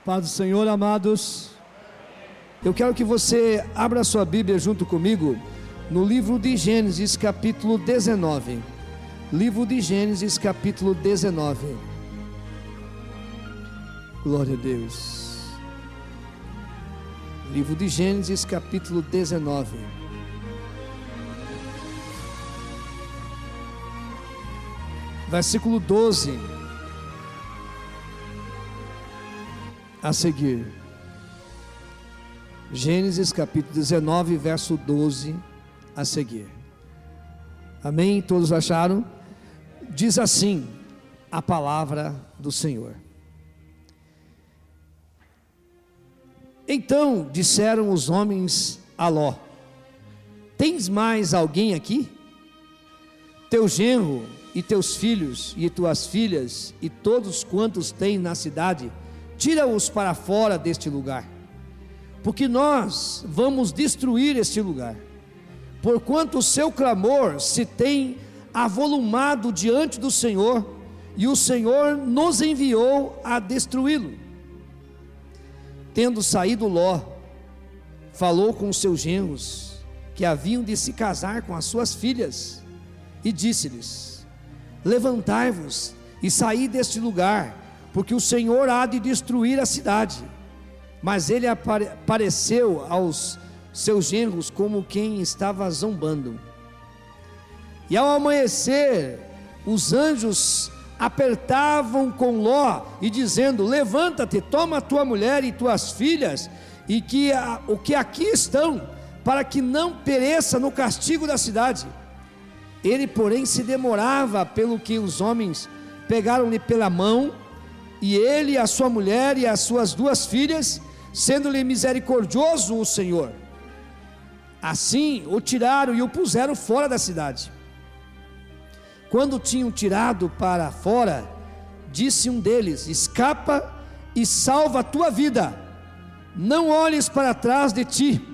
Paz do Senhor, amados. Eu quero que você abra sua Bíblia junto comigo no livro de Gênesis, capítulo 19. Livro de Gênesis, capítulo 19. Glória a Deus. Livro de Gênesis, capítulo 19. Versículo 12 a seguir. Gênesis capítulo 19, verso 12 a seguir. Amém? Todos acharam? Diz assim a palavra do Senhor. Então disseram os homens a Ló: tens mais alguém aqui? Teu genro e teus filhos e tuas filhas e todos quantos tens na cidade, tira-os para fora deste lugar, porque nós vamos destruir este lugar, porquanto o seu clamor se tem avolumado diante do Senhor, e o Senhor nos enviou a destruí-lo. Tendo saído Ló, falou com os seus genros, que haviam de se casar com as suas filhas, e disse-lhes: levantai-vos e saí deste lugar, porque o Senhor há de destruir a cidade. Mas ele apareceu aos seus genros como quem estava zombando. E ao amanhecer, os anjos apertavam com Ló e dizendo: levanta-te, toma a tua mulher e tuas filhas e o que aqui estão, para que não pereça no castigo da cidade. Ele, porém, se demorava, pelo que os homens pegaram-lhe pela mão, e ele, a sua mulher e as suas duas filhas, sendo-lhe misericordioso o Senhor. Assim o tiraram e o puseram fora da cidade. Quando o tinham tirado para fora, disse um deles: escapa e salva a tua vida, não olhes para trás de ti,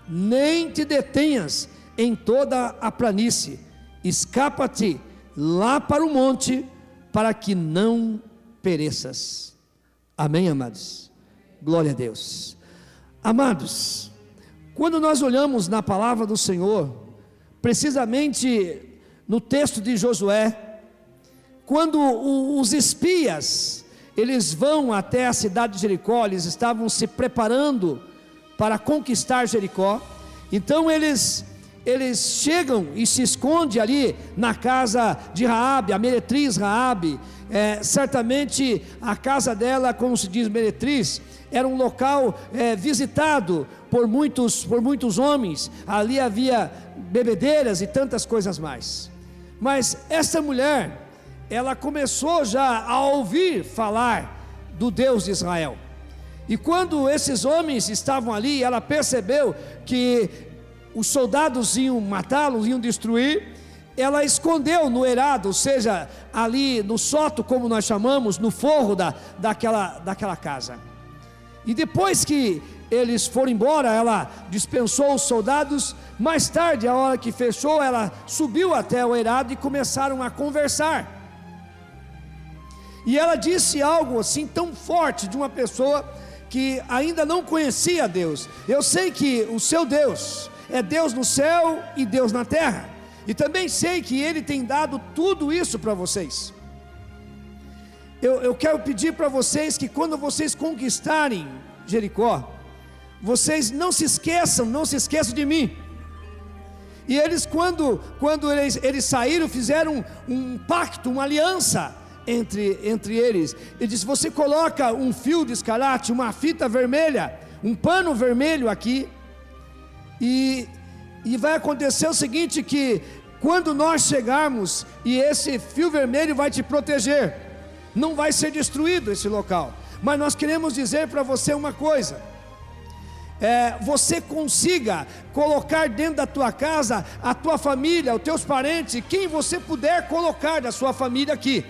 nem te detenhas em toda a planície, escapa-te lá para o monte, para que não pereças. Amém, amados? Glória a Deus. Amados, quando nós olhamos na palavra do Senhor, precisamente no texto de Josué, quando os espias, eles vão até a cidade de Jericó, eles estavam se preparando para conquistar Jericó. Então eles chegam e se escondem ali na casa de Raabe, a meretriz Raabe. Certamente a casa dela, como se diz meretriz, era um local visitado por muitos homens. Ali havia bebedeiras e tantas coisas mais. Mas essa mulher, ela começou já a ouvir falar do Deus de Israel. E quando esses homens estavam ali, ela percebeu que os soldados iam matá-los, iam destruir. Ela escondeu no eirado, ou seja, ali no sótão, como nós chamamos, no forro daquela casa. E depois que eles foram embora, ela dispensou os soldados. Mais tarde, a hora que fechou, ela subiu até o eirado e começaram a conversar. E ela disse algo assim tão forte de uma pessoa que ainda não conhecia Deus: eu sei que o seu Deus é Deus no céu e Deus na terra, e também sei que Ele tem dado tudo isso para vocês. Eu quero pedir para vocês que quando vocês conquistarem Jericó, vocês não se esqueçam de mim. E eles, quando eles saíram, fizeram um pacto, uma aliança entre eles. Ele disse: você coloca um fio de escarlate, uma fita vermelha, um pano vermelho aqui, e vai acontecer o seguinte, que quando nós chegarmos, e esse fio vermelho vai te proteger, não vai ser destruído esse local. Mas nós queremos dizer para você uma coisa: você consiga colocar dentro da tua casa a tua família, os teus parentes, quem você puder colocar da sua família aqui.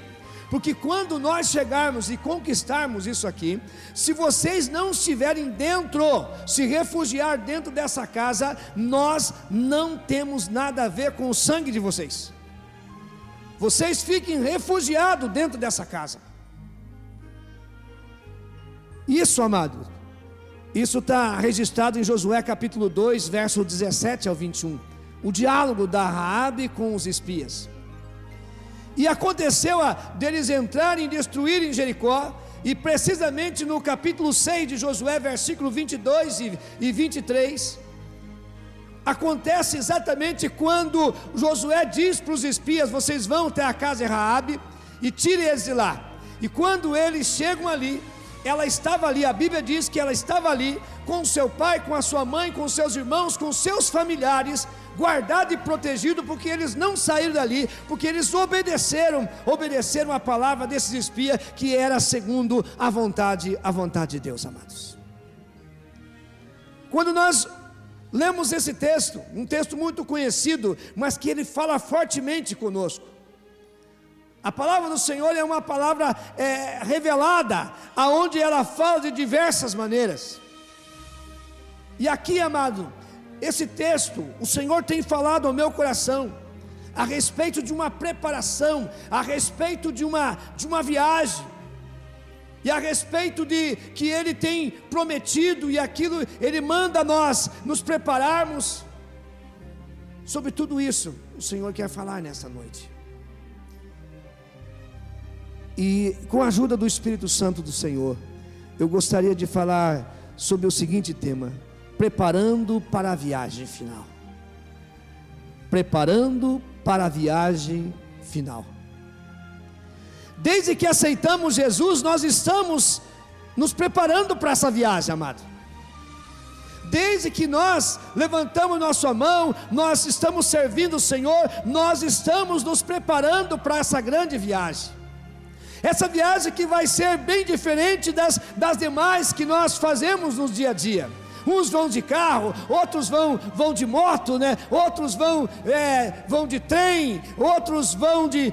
Porque quando nós chegarmos e conquistarmos isso aqui, se vocês não estiverem dentro, se refugiar dentro dessa casa, nós não temos nada a ver com o sangue de vocês. Vocês fiquem refugiados dentro dessa casa. Isso, amado, isso está registrado em Josué capítulo 2, verso 17 ao 21. O diálogo da Raabe com os espias. E aconteceu deles entrarem e destruírem Jericó, e precisamente no capítulo 6 de Josué, versículo 22 e 23, acontece exatamente quando Josué diz para os espias: vocês vão até a casa de Raabe e tirem eles de lá. E quando eles chegam ali, ela estava ali, a Bíblia diz que ela estava ali com o seu pai, com a sua mãe, com os seus irmãos, com os seus familiares, guardado e protegido, porque eles não saíram dali, porque eles obedeceram a palavra desses espias, que era segundo a vontade de Deus, amados. Quando nós lemos esse texto, um texto muito conhecido, mas que ele fala fortemente conosco. A palavra do Senhor é uma palavra revelada, aonde ela fala de diversas maneiras. E aqui, amado, esse texto, o Senhor tem falado ao meu coração a respeito de uma preparação, a respeito de uma viagem, e a respeito de que Ele tem prometido, e aquilo Ele manda nós nos prepararmos. Sobre tudo isso, o Senhor quer falar nessa noite. E com a ajuda do Espírito Santo do Senhor, eu gostaria de falar sobre o seguinte tema: preparando para a viagem final. Preparando para a viagem final. Desde que aceitamos Jesus, nós estamos nos preparando para essa viagem, amado. Desde que nós levantamos nossa mão, nós estamos servindo o Senhor, nós estamos nos preparando para essa grande viagem. Essa viagem que vai ser bem diferente das demais que nós fazemos no dia a dia. Uns vão de carro, outros vão de moto, né? Outros vão de trem, outros vão de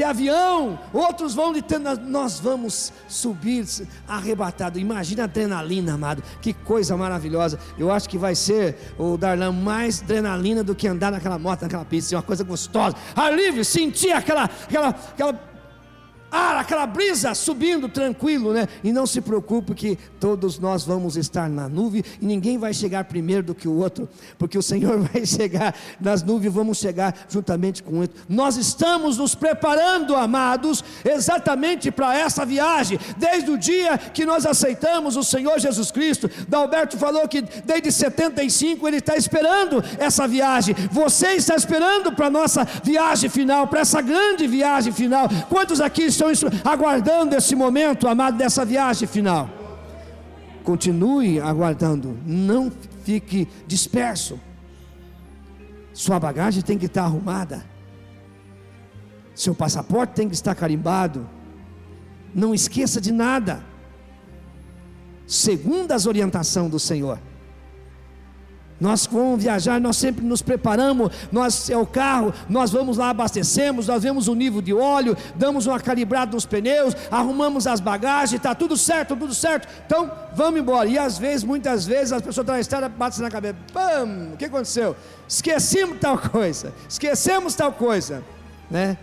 avião, outros vão de... Nós vamos subir arrebatado. Imagina a adrenalina, amado, que coisa maravilhosa. Eu acho que vai ser, o Darlan, mais adrenalina do que andar naquela moto, naquela pista. É uma coisa gostosa, ar livre, sentir aquela brisa subindo tranquilo, né? E não se preocupe que todos nós vamos estar na nuvem, e ninguém vai chegar primeiro do que o outro, porque o Senhor vai chegar nas nuvens, vamos chegar juntamente com ele. Nós estamos nos preparando, amados, exatamente para essa viagem, desde o dia que nós aceitamos o Senhor Jesus Cristo. Dalberto falou que desde 75 ele está esperando essa viagem. Você está esperando para a nossa viagem final, para essa grande viagem final. Quantos aqui estão aguardando esse momento, amado, dessa viagem final? Continue aguardando, não fique disperso. Sua bagagem tem que estar arrumada, seu passaporte tem que estar carimbado. Não esqueça de nada, segundo as orientações do Senhor. Nós vamos viajar, nós sempre nos preparamos, é o carro, nós vamos lá, abastecemos, nós vemos o nível de óleo, damos uma calibrada nos pneus, arrumamos as bagagens, está tudo certo, então vamos embora. E às vezes, muitas vezes, as pessoas estão na estrada, batem na cabeça, pam, o que aconteceu? Esquecemos tal coisa, né?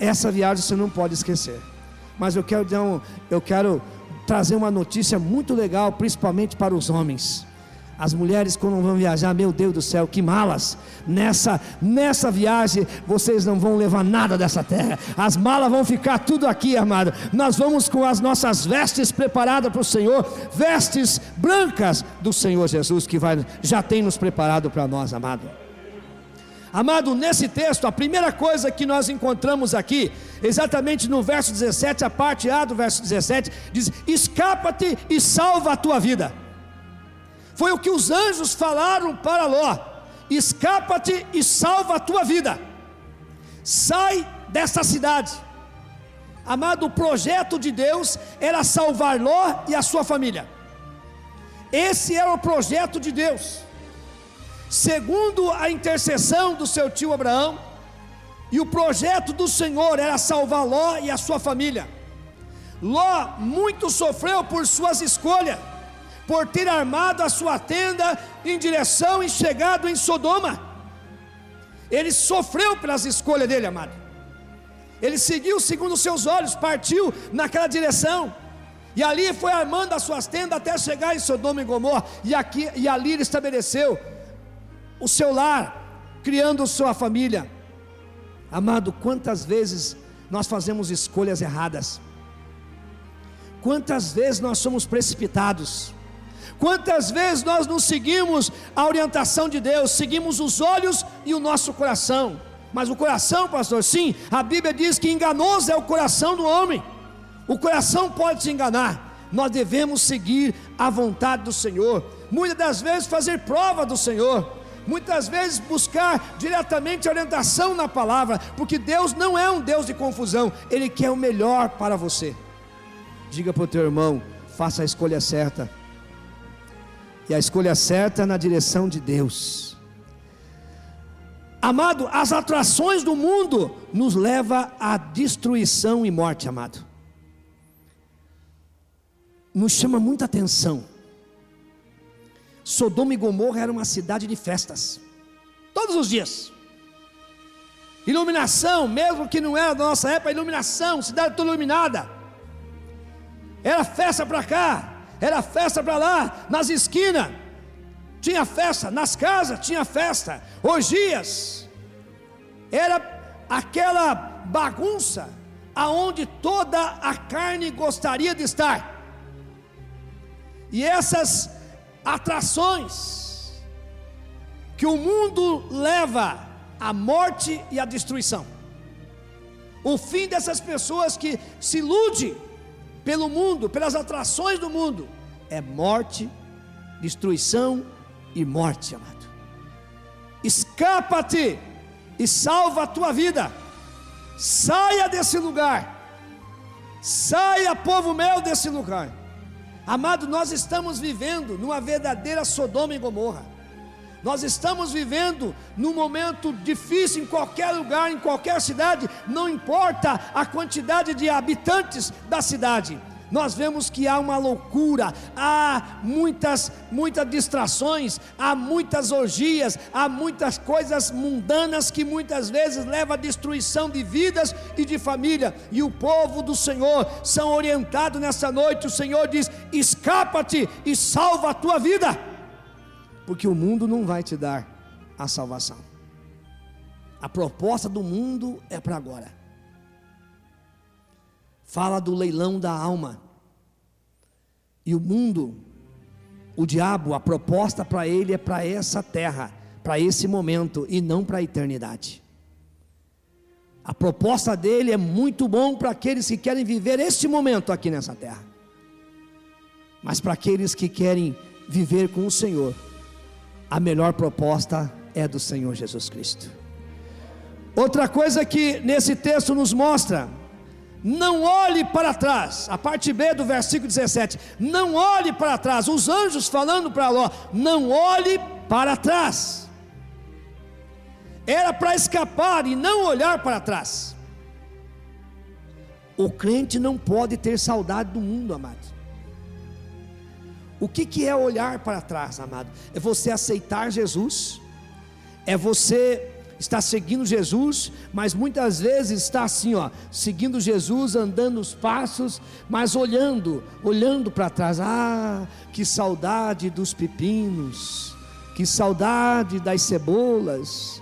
Essa viagem você não pode esquecer. Mas eu quero trazer uma notícia muito legal, principalmente para os homens. As mulheres, quando vão viajar, meu Deus do céu, que malas! Nessa viagem, vocês não vão levar nada dessa terra. As malas vão ficar tudo aqui, amado. Nós vamos com as nossas vestes preparadas para o Senhor, vestes brancas do Senhor Jesus, que já tem nos preparado para nós, amado. Amado, nesse texto, a primeira coisa que nós encontramos aqui, exatamente no verso 17, a parte A do verso 17, diz: escapa-te e salva a tua vida. Foi o que os anjos falaram para Ló: escapa-te e salva a tua vida, sai dessa cidade. Amado, o projeto de Deus era salvar Ló e a sua família. Esse era o projeto de Deus, segundo a intercessão do seu tio Abraão. E o projeto do Senhor era salvar Ló e a sua família. Ló muito sofreu por suas escolhas, por ter armado a sua tenda em direção e chegado em Sodoma. Ele sofreu pelas escolhas dele, amado. Ele seguiu segundo os seus olhos, partiu naquela direção. e ali foi armando as suas tendas até chegar em Sodoma e Gomorra, e ali ele estabeleceu o seu lar, criando sua família. Amado, quantas vezes nós fazemos escolhas erradas, quantas vezes nós somos precipitados, quantas vezes nós não seguimos a orientação de Deus, seguimos os olhos e o nosso coração. Mas o coração, pastor, sim, a Bíblia diz que enganoso é o coração do homem. O coração pode se enganar. Nós devemos seguir a vontade do Senhor, muitas das vezes fazer prova do Senhor, muitas vezes buscar diretamente a orientação na palavra, porque Deus não é um Deus de confusão, Ele quer o melhor para você. Diga para o teu irmão, faça a escolha certa, e a escolha certa é na direção de Deus. Amado, as atrações do mundo nos levam à destruição e morte, amado. Nos chama muita atenção. Sodoma e Gomorra era uma cidade de festas, todos os dias. Iluminação, mesmo que não era da nossa época, iluminação, cidade toda iluminada. Era festa para cá, era festa para lá, nas esquinas tinha festa, nas casas tinha festa, orgias. Era aquela bagunça aonde toda a carne gostaria de estar. E essas atrações que o mundo leva à morte e à destruição. O fim dessas pessoas que se iludem pelo mundo, pelas atrações do mundo, é morte, destruição e morte, amado. Escapa-te e salva a tua vida. Saia desse lugar. Saia, povo meu, desse lugar. Amado, nós estamos vivendo numa verdadeira Sodoma e Gomorra. Nós estamos vivendo num momento difícil em qualquer lugar, em qualquer cidade, não importa a quantidade de habitantes da cidade. Nós vemos que há uma loucura, há muitas distrações, há muitas orgias, há muitas coisas mundanas que muitas vezes levam à destruição de vidas e de família. E o povo do Senhor são orientados nessa noite. O Senhor diz: escapa-te e salva a tua vida, porque o mundo não vai te dar a salvação. A proposta do mundo é para agora. Fala do leilão da alma. E o mundo, o diabo, a proposta para ele é para essa terra, para esse momento, e não para a eternidade. A proposta dele é muito bom para aqueles que querem viver este momento aqui nessa terra. Mas para aqueles que querem viver com o Senhor, a melhor proposta é do Senhor Jesus Cristo. Outra coisa que nesse texto nos mostra: não olhe para trás. A parte B do versículo 17: não olhe para trás. Os anjos falando para Ló: não olhe para trás. Era para escapar e não olhar para trás. O crente não pode ter saudade do mundo, amado. O que é olhar para trás, amado? É você aceitar Jesus, é você está seguindo Jesus, mas muitas vezes está assim, seguindo Jesus, andando os passos, mas olhando para trás. Ah, que saudade dos pepinos, que saudade das cebolas,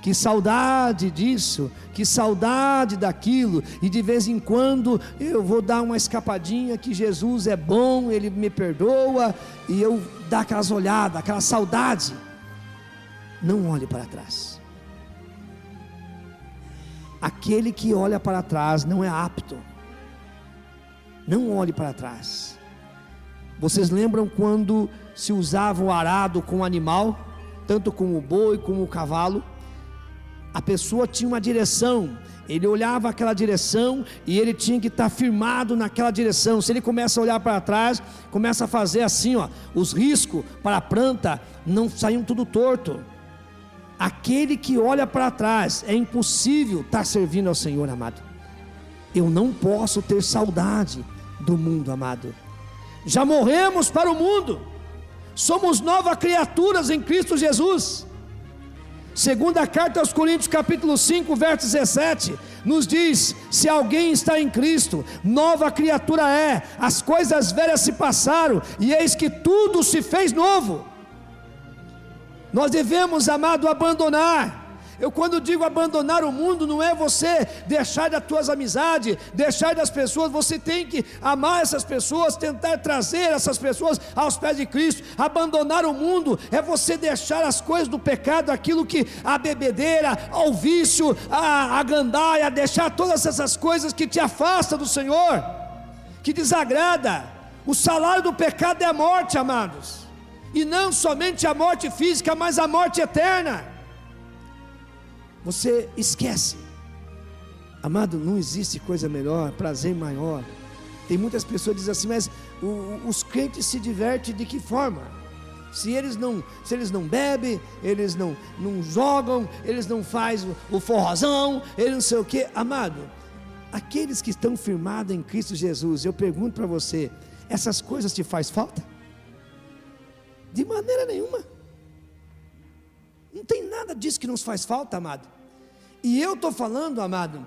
que saudade disso, que saudade daquilo. E de vez em quando eu vou dar uma escapadinha, que Jesus é bom, Ele me perdoa, e eu dar aquelas olhadas, aquela saudade. Não olhe para trás. Aquele que olha para trás não é apto. Não olhe para trás. Vocês lembram quando se usava o arado com o animal, tanto com o boi como o cavalo? A pessoa tinha uma direção, ele olhava aquela direção e ele tinha que estar firmado naquela direção. Se ele começa a olhar para trás, começa a fazer assim, os riscos para a planta não saíam tudo torto. Aquele que olha para trás, é impossível estar servindo ao Senhor, amado. Eu não posso ter saudade do mundo, amado. Já morremos para o mundo, somos novas criaturas em Cristo Jesus. Segunda carta aos Coríntios, capítulo 5, verso 17, nos diz: se alguém está em Cristo, nova criatura é, as coisas velhas se passaram, e eis que tudo se fez novo. Nós devemos, amado, abandonar. Eu quando digo abandonar o mundo, não é você deixar das tuas amizades, deixar das pessoas, você tem que amar essas pessoas, tentar trazer essas pessoas aos pés de Cristo. Abandonar o mundo é você deixar as coisas do pecado, aquilo que a bebedeira, o vício, a gandaia, deixar todas essas coisas que te afastam do Senhor, que desagrada. O salário do pecado é a morte, amados, e não somente a morte física, mas a morte eterna. Você esquece, amado, não existe coisa melhor, prazer maior. Tem muitas pessoas que dizem assim, mas os crentes se divertem de que forma? Se eles não bebem, eles não jogam, eles não fazem o forrozão, eles não sei o que. Amado, aqueles que estão firmados em Cristo Jesus, eu pergunto para você, essas coisas te faz falta? De maneira nenhuma. Não tem nada disso que nos faz falta, amado. E eu estou falando, amado,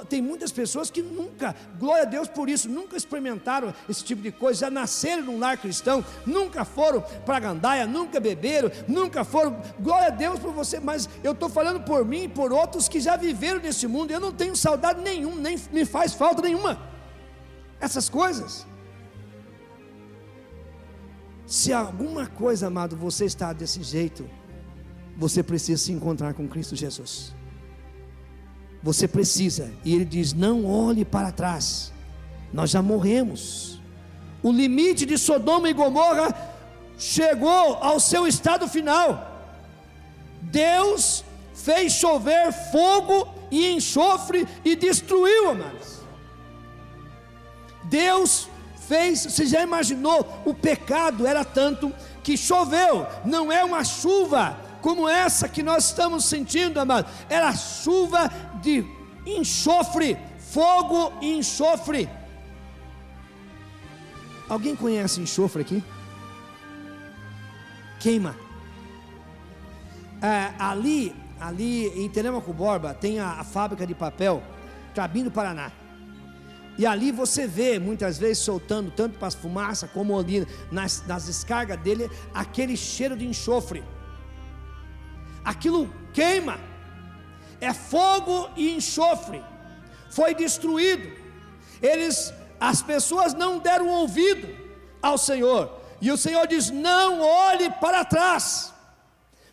tem muitas pessoas que nunca, glória a Deus por isso, nunca experimentaram esse tipo de coisa, já nasceram num lar cristão, nunca foram para a gandaia, nunca beberam, nunca foram, glória a Deus por você, mas eu estou falando por mim e por outros que já viveram nesse mundo. Eu não tenho saudade nenhuma, nem me faz falta nenhuma essas coisas. Se alguma coisa, amado, você está desse jeito, você precisa se encontrar com Cristo Jesus. Você precisa, e ele diz: não olhe para trás, nós já morremos. O limite de Sodoma e Gomorra chegou ao seu estado final. Deus fez chover fogo e enxofre e destruiu, amados. Deus fez, você já imaginou? O pecado era tanto que choveu, não é uma chuva como essa que nós estamos sentindo, amado, era chuva de enxofre, fogo e enxofre. Alguém conhece enxofre aqui? Queima. Ali em Telêmaco Borba tem a fábrica de papel Klabin do Paraná. E ali você vê muitas vezes soltando tanto para as fumaça como ali nas descargas dele, aquele cheiro de enxofre. Aquilo queima, é fogo e enxofre. Foi destruído. As pessoas não deram ouvido ao Senhor, e o Senhor diz: não olhe para trás,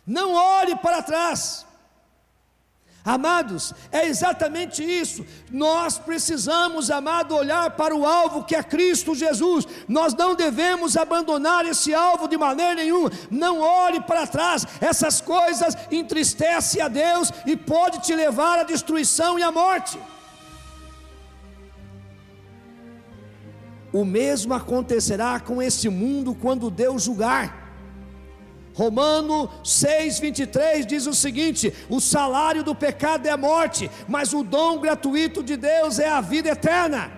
não olhe para trás. Amados, é exatamente isso. Nós precisamos, amado, olhar para o alvo que é Cristo Jesus. Nós não devemos abandonar esse alvo de maneira nenhuma. Não olhe para trás. Essas coisas entristecem a Deus e pode te levar à destruição e à morte. O mesmo acontecerá com esse mundo quando Deus julgar. Romanos 6:23 diz o seguinte: o salário do pecado é a morte, mas o dom gratuito de Deus é a vida eterna.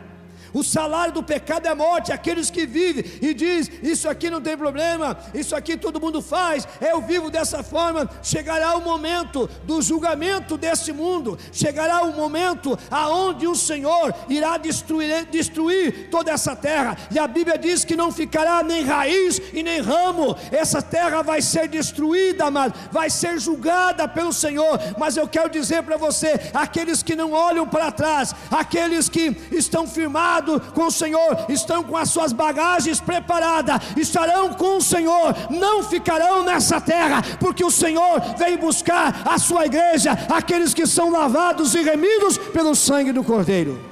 O salário do pecado é a morte. Aqueles que vivem e diz: isso aqui não tem problema, isso aqui todo mundo faz, eu vivo dessa forma. Chegará o momento do julgamento desse mundo, chegará o momento aonde o Senhor irá destruir toda essa terra, e a Bíblia diz que não ficará nem raiz e nem ramo. Essa terra vai ser destruída, amado, vai ser julgada pelo Senhor. Mas eu quero dizer para você, aqueles que não olham para trás, aqueles que estão firmados com o Senhor, estão com as suas bagagens preparadas, estarão com o Senhor, não ficarão nessa terra, porque o Senhor veio buscar a sua igreja, aqueles que são lavados e remidos pelo sangue do Cordeiro.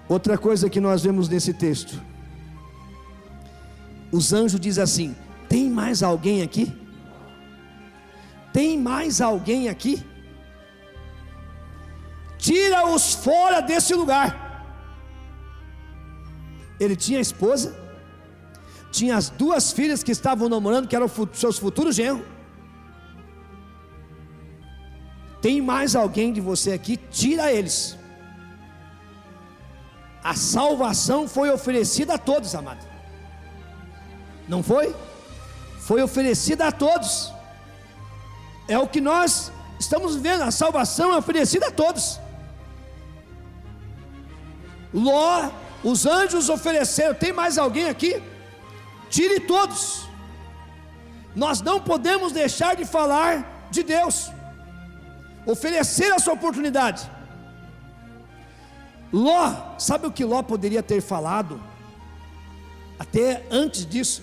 Outra coisa que nós vemos nesse texto, os anjos dizem assim: tem mais alguém aqui? Tem mais alguém aqui? Tira-os fora desse lugar. Ele tinha esposa, tinha as duas filhas que estavam namorando, que eram seus futuros genros. Tem mais alguém de você aqui? Tira eles. A salvação foi oferecida a todos, amado. Não foi? Foi oferecida a todos. É o que nós estamos vendo, a salvação é oferecida a todos. Ló, os anjos ofereceram, tem mais alguém aqui? Tire todos. Nós não podemos deixar de falar de Deus, oferecer essa oportunidade. Ló, sabe o que Ló poderia ter falado, até antes disso?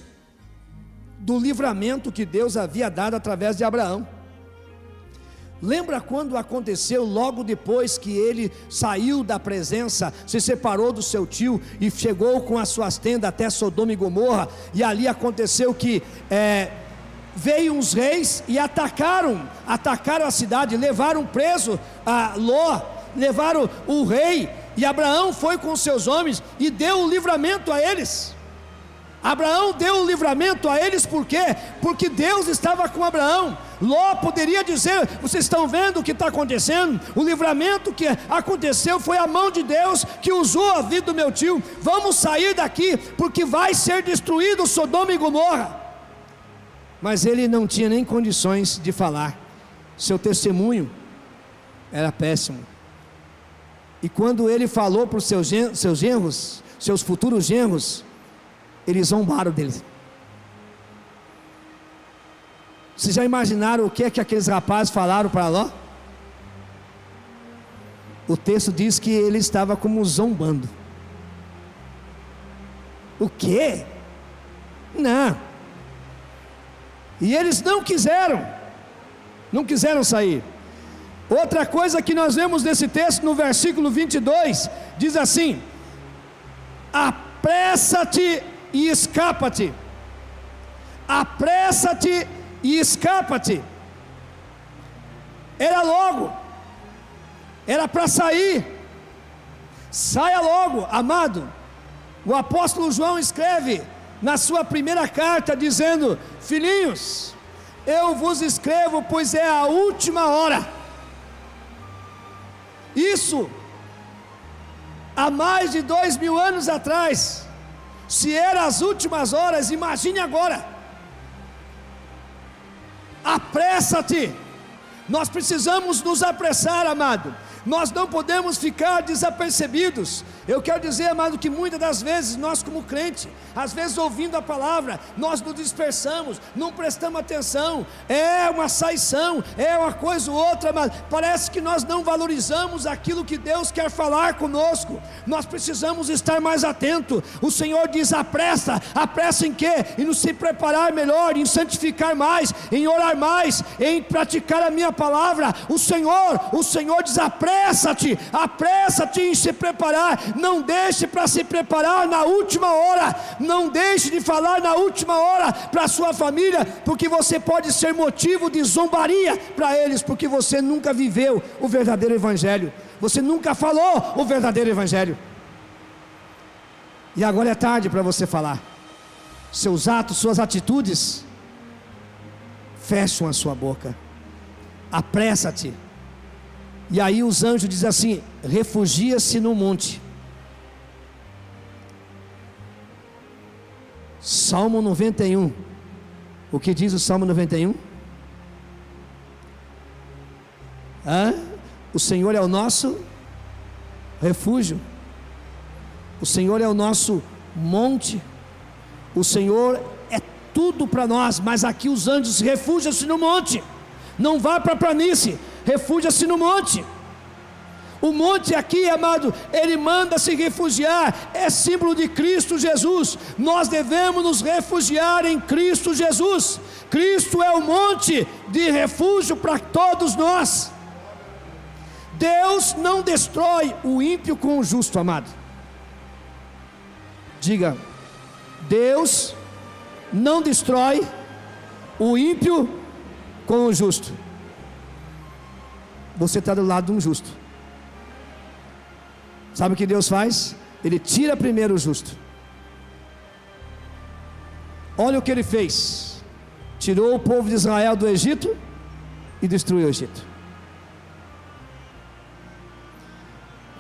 Do livramento que Deus havia dado através de Abraão. Lembra quando aconteceu logo depois que ele saiu da presença, se separou do seu tio e chegou com as suas tendas até Sodoma e Gomorra, e ali aconteceu que veio uns reis e atacaram a cidade, levaram preso a Ló, levaram o rei, e Abraão foi com seus homens e deu o livramento a eles. Abraão deu o livramento a eles, por quê? Porque Deus estava com Abraão. Ló poderia dizer: vocês estão vendo o que está acontecendo? O livramento que aconteceu foi a mão de Deus que usou a vida do meu tio. Vamos sair daqui, porque vai ser destruído Sodoma e Gomorra. Mas ele não tinha nem condições de falar. Seu testemunho era péssimo. E quando ele falou para os seus genros, seus futuros genros, eles zombaram dele. Vocês já imaginaram o que é que aqueles rapazes falaram para Ló? O texto diz que ele estava como zombando. O quê? Não. E eles não quiseram sair. Outra coisa que nós vemos nesse texto, no versículo 22, diz assim: apressa-te e escapa-te. Apressa-te e escapa-te. Era logo, era para sair. Saia logo, amado. O apóstolo João escreve na sua primeira carta dizendo: filhinhos, eu vos escrevo, pois é a última hora. Isso há mais de 2000 anos atrás. Se eram as últimas horas, imagine agora. Apressa-te. Nós precisamos nos apressar, amado. Nós não podemos ficar desapercebidos. Eu quero dizer, amado, que muitas das vezes nós como crente, às vezes ouvindo a palavra, nós nos dispersamos, não prestamos atenção, é uma saição, é uma coisa ou outra, mas parece que nós não valorizamos aquilo que Deus quer falar conosco. Nós precisamos estar mais atentos. O Senhor diz: apressa em quê? Em nos se preparar melhor, em santificar mais, em orar mais, em praticar a minha palavra. O Senhor diz: apressa-te em se preparar. Não deixe para se preparar na última hora. Não deixe de falar na última hora para a sua família, porque você pode ser motivo de zombaria para eles, porque você nunca viveu o verdadeiro evangelho, você nunca falou o verdadeiro evangelho. E agora é tarde para você falar. Seus atos, suas atitudes fecham a sua boca. Apressa-te. E aí os anjos dizem assim: refugia-se no monte. Salmo 91. O que diz o Salmo 91? O Senhor é o nosso refúgio. O Senhor é o nosso monte. O Senhor é tudo para nós. Mas aqui os anjos: refugia-se no monte. Não vá para a planície, refugia-se no monte. O monte aqui, amado, ele manda se refugiar, é símbolo de Cristo Jesus. Nós devemos nos refugiar em Cristo Jesus. Cristo é o monte de refúgio para todos nós. Deus não destrói o ímpio com o justo, amado. Diga: Deus não destrói o ímpio com o justo. Você está do lado de um justo. Sabe o que Deus faz? Ele tira primeiro o justo. Olha o que ele fez: tirou o povo de Israel do Egito e destruiu o Egito.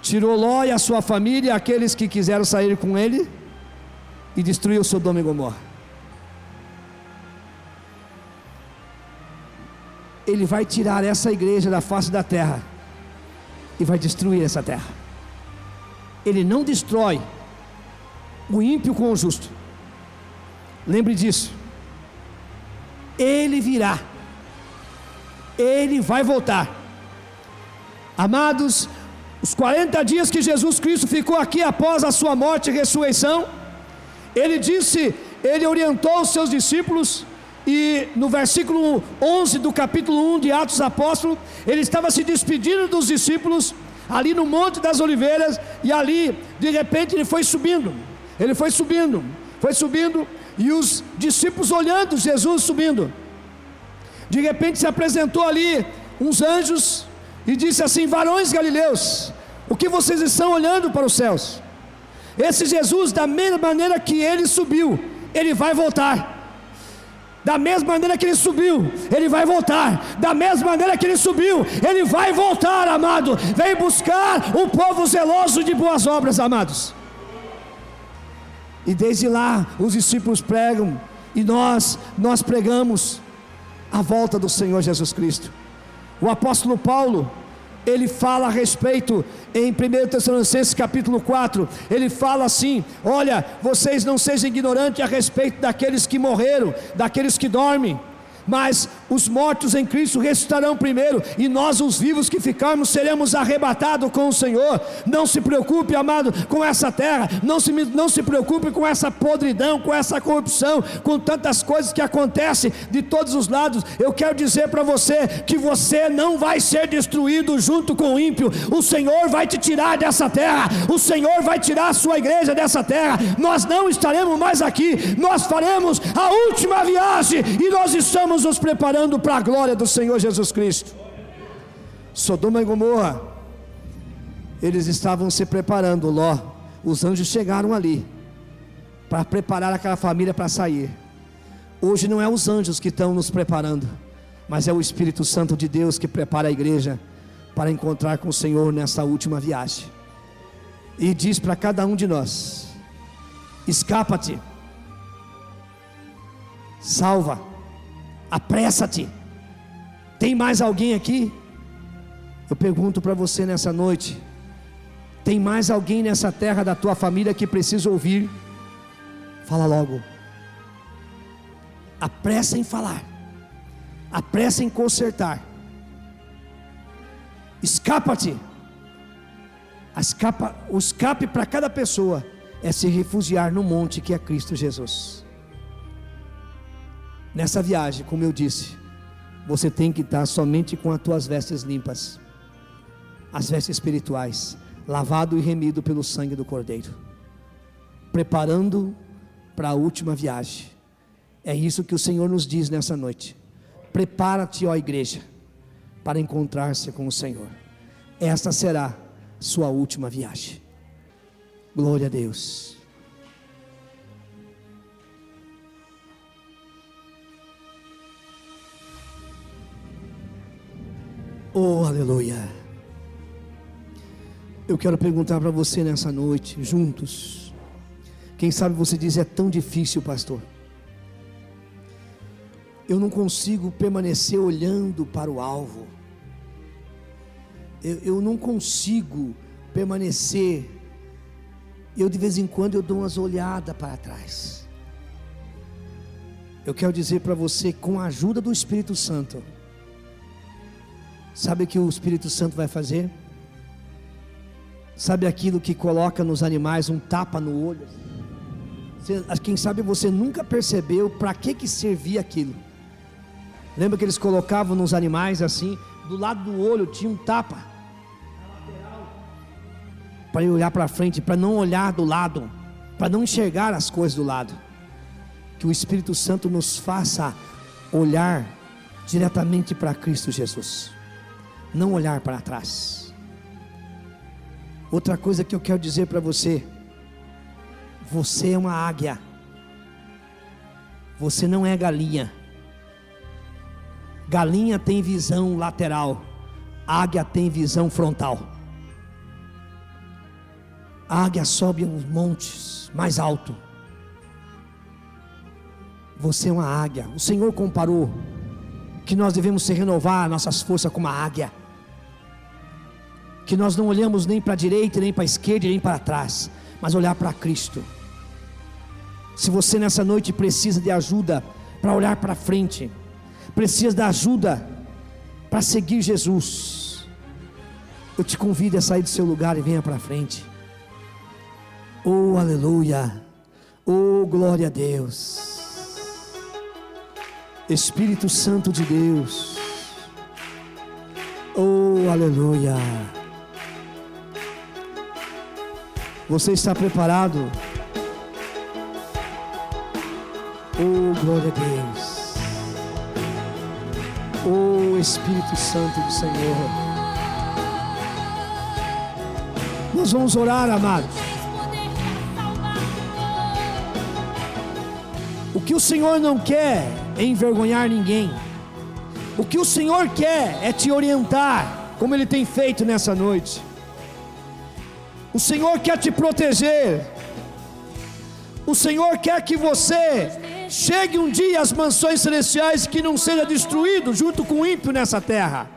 Tirou Ló e a sua família, aqueles que quiseram sair com ele, e destruiu Sodoma e Gomorra. Ele vai tirar essa igreja da face da terra e vai destruir essa terra. Ele não destrói o ímpio com o justo. Lembre disso. Ele virá. Ele vai voltar. Amados, os 40 dias que Jesus Cristo ficou aqui após a sua morte e ressurreição, ele orientou os seus discípulos, e no versículo 11 do capítulo 1 de Atos dos Apóstolos, ele estava se despedindo dos discípulos, ali no Monte das Oliveiras, e ali, de repente, ele foi subindo, e os discípulos olhando Jesus subindo, de repente se apresentou ali uns anjos, e disse assim: varões galileus, o que vocês estão olhando para os céus? Esse Jesus, da mesma maneira que ele subiu, ele vai voltar. Da mesma maneira que ele subiu, ele vai voltar. Da mesma maneira que ele subiu, ele vai voltar, amado. Vem buscar o povo zeloso de boas obras, amados. E desde lá, os discípulos pregam, e nós pregamos a volta do Senhor Jesus Cristo. O apóstolo Paulo, ele fala a respeito, em 1 Tessalonicenses capítulo 4, ele fala assim: olha, vocês não sejam ignorantes a respeito daqueles que morreram, daqueles que dormem, mas os mortos em Cristo ressuscitarão primeiro, e nós os vivos que ficarmos seremos arrebatados com o Senhor. Não se preocupe, amado, com essa terra, não se preocupe com essa podridão, com essa corrupção, com tantas coisas que acontecem de todos os lados. Eu quero dizer para você, que você não vai ser destruído junto com o ímpio. O Senhor vai te tirar dessa terra, o Senhor vai tirar a sua igreja dessa terra. Nós não estaremos mais aqui, nós faremos a última viagem, e nós estamos nos preparando para a glória do Senhor Jesus Cristo. Sodoma e Gomorra, eles estavam se preparando. Ló, os anjos chegaram ali para preparar aquela família para sair. Hoje não é os anjos que estão nos preparando, mas é o Espírito Santo de Deus que prepara a igreja para encontrar com o Senhor nessa última viagem. E diz para cada um de nós: escapa-te, salva, apressa-te. Tem mais alguém aqui? Eu pergunto para você nessa noite: tem mais alguém nessa terra da tua família que precisa ouvir? Fala logo. Apressa em falar, apressa em consertar. Escapa-te. O escape para cada pessoa é se refugiar no monte que é Cristo Jesus. Nessa viagem, como eu disse, você tem que estar somente com as tuas vestes limpas, as vestes espirituais, lavado e remido pelo sangue do Cordeiro, preparando para a última viagem. É isso que o Senhor nos diz nessa noite: prepara-te, ó igreja, para encontrar-se com o Senhor. Esta será sua última viagem. Glória a Deus. Oh, aleluia. Eu quero perguntar para você nessa noite, juntos. Quem sabe você diz: é tão difícil, pastor. Eu não consigo permanecer olhando para o alvo. Eu não consigo permanecer. Eu de vez em quando eu dou umas olhadas para trás. Eu quero dizer para você, com a ajuda do Espírito Santo, sabe o que o Espírito Santo vai fazer? Sabe aquilo que coloca nos animais um tapa no olho? Quem sabe você nunca percebeu para que servia aquilo. Lembra que eles colocavam nos animais assim, do lado do olho tinha um tapa, para ele olhar para frente, para não olhar do lado, para não enxergar as coisas do lado. Que o Espírito Santo nos faça olhar diretamente para Cristo Jesus, não olhar para trás. Outra coisa que eu quero dizer para você: você é uma águia, você não é galinha. Galinha tem visão lateral, águia tem visão frontal. A águia sobe uns montes mais alto. Você é uma águia. O Senhor comparou que nós devemos se renovar nossas forças como a águia, que nós não olhamos nem para a direita, nem para a esquerda, nem para trás, mas olhar para Cristo. Se você nessa noite precisa de ajuda para olhar para frente, precisa de ajuda para seguir Jesus, eu te convido a sair do seu lugar e venha para frente. Oh, aleluia, oh, glória a Deus. Espírito Santo de Deus, oh, aleluia. Você está preparado? Oh, glória a Deus. Oh, Espírito Santo do Senhor. Nós vamos orar, amados. O que o Senhor não quer é envergonhar ninguém. O que o Senhor quer é te orientar, como Ele tem feito nessa noite. O Senhor quer te proteger. O Senhor quer que você chegue um dia às mansões celestiais, que não seja destruído junto com o ímpio nessa terra.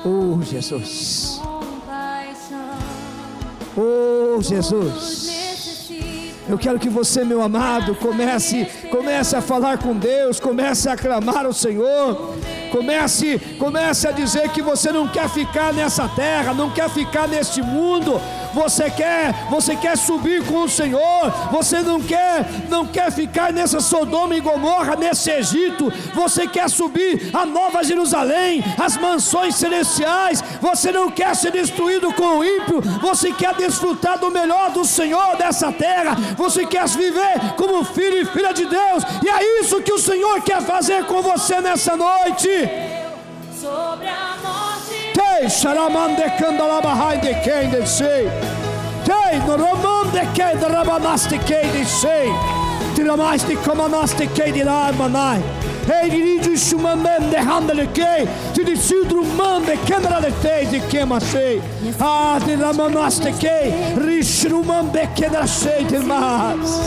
Oh, Jesus. Oh, Jesus. Eu quero que você, meu amado, comece a falar com Deus, comece a clamar ao Senhor, comece a dizer que você não quer ficar nessa terra, não quer ficar neste mundo. Você quer subir com o Senhor. Você não quer ficar nessa Sodoma e Gomorra, nesse Egito. Você quer subir a Nova Jerusalém, as mansões celestiais. Você não quer ser destruído com o ímpio. Você quer desfrutar do melhor do Senhor dessa terra. Você quer viver como filho e filha de Deus. E é isso que o Senhor quer fazer com você nessa noite. Sobre a morte. Tei sharamande candalabahai de quem de sei. Tei no romande que de rabanaste que de sei. Tiramaste comanaste que de ramanai. Ei dirijo shumamende handele que. Te decidro mande kendra de tei de quema sei. Ah de ramanaste que. Rishrumambe que da sei de mas.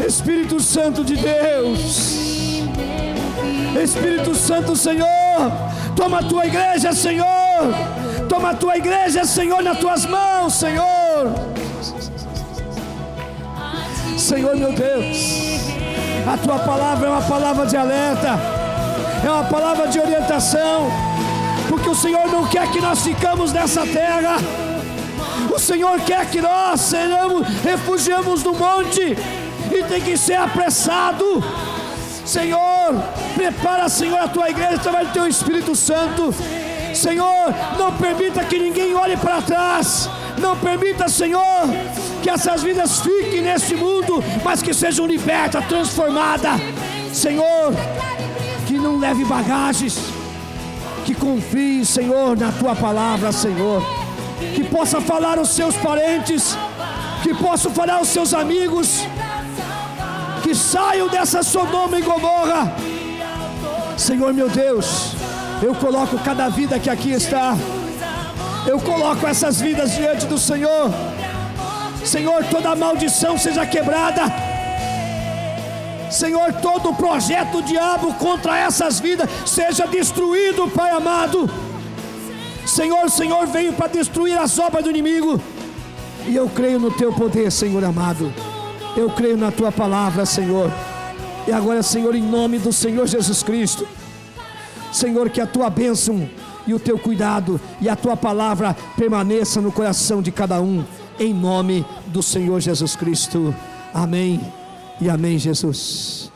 Espírito Santo de Deus. Espírito Santo, Senhor, toma a tua igreja, Senhor. Toma a tua igreja, Senhor, nas tuas mãos, Senhor. Senhor, meu Deus, a tua palavra é uma palavra de alerta, é uma palavra de orientação, porque o Senhor não quer que nós ficamos nessa terra. O Senhor quer que nós refugiamos no monte, e tem que ser apressado. Senhor, prepara, Senhor, a tua igreja através do teu Espírito Santo. Senhor, não permita que ninguém olhe para trás. Não permita, Senhor, que essas vidas fiquem neste mundo, mas que sejam libertas, transformadas. Senhor, que não leve bagagens, que confie, Senhor, na tua palavra, Senhor. Que possa falar aos seus parentes, que possa falar aos seus amigos, que saiam dessa Sodoma e Gomorra. Senhor, meu Deus, eu coloco cada vida que aqui está, eu coloco essas vidas diante do Senhor. Senhor, toda maldição seja quebrada. Senhor, todo projeto do diabo contra essas vidas seja destruído, Pai amado. Senhor, veio para destruir as obras do inimigo, e eu creio no teu poder, Senhor amado. Eu creio na tua palavra, Senhor. E agora, Senhor, em nome do Senhor Jesus Cristo, Senhor, que a tua bênção e o teu cuidado e a tua palavra permaneça no coração de cada um, em nome do Senhor Jesus Cristo. Amém e amém, Jesus.